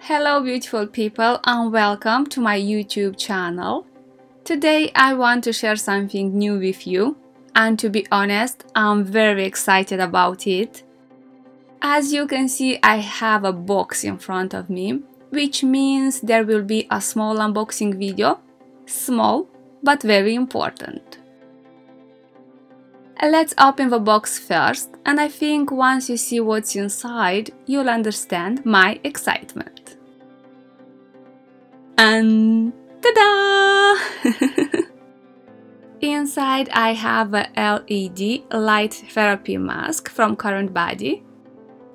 Hello beautiful people and welcome to my YouTube channel. Today I want to share something new with you, and to be honest, I'm very excited about it. As you can see, I have a box in front of me, which means there will be a small unboxing video. Small, but very important. Let's open the box first, and I think once you see what's inside, you'll understand my excitement. And ta-da! Inside I have a LED light therapy mask from CURRENTBODY.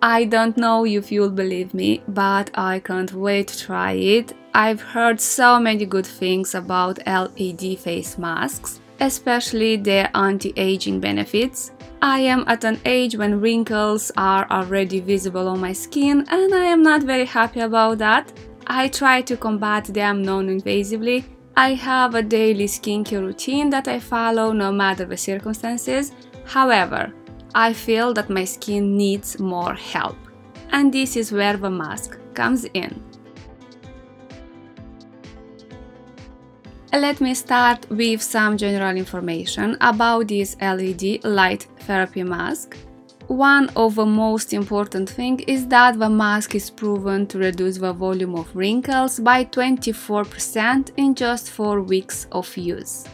I don't know if you'll believe me, but I can't wait to try it. I've heard so many good things about LED face masks, especially their anti-aging benefits. I am at an age when wrinkles are already visible on my skin, and I am not very happy about that. I try to combat them non-invasively. I have a daily skincare routine that I follow no matter the circumstances. However, I feel that my skin needs more help, and this is where the mask comes in. Let me start with some general information about this LED light therapy mask. One of the most important things is that the mask is proven to reduce the volume of wrinkles by 24% in just 4 weeks of use.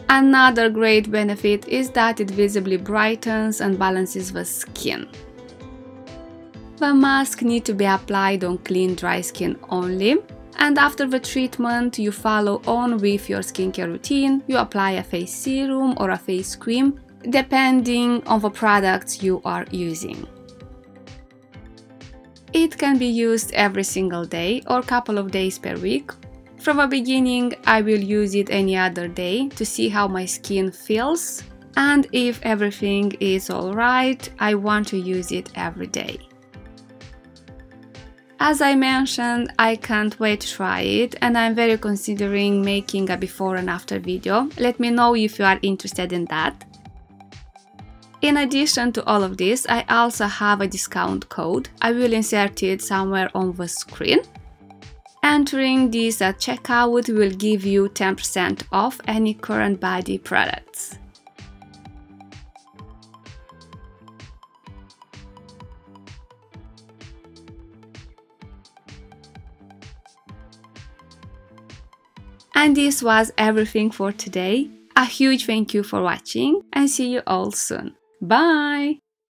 Another great benefit is that it visibly brightens and balances the skin. The mask needs to be applied on clean, dry skin only, and after the treatment you follow on with your skincare routine. You apply a face serum or a face cream, depending on the products you are using. It can be used every single day or couple of days per week. From the beginning, I will use it any other day to see how my skin feels, and if everything is alright, I want to use it every day. As I mentioned, I can't wait to try it, and I'm very considering making a before and after video. Let me know if you are interested in that. In addition to all of this, I also have a discount code. I will insert it somewhere on the screen. Entering this at checkout will give you 10% off any CURRENTBODY products. And this was everything for today. A huge thank you for watching, and see you all soon. Bye!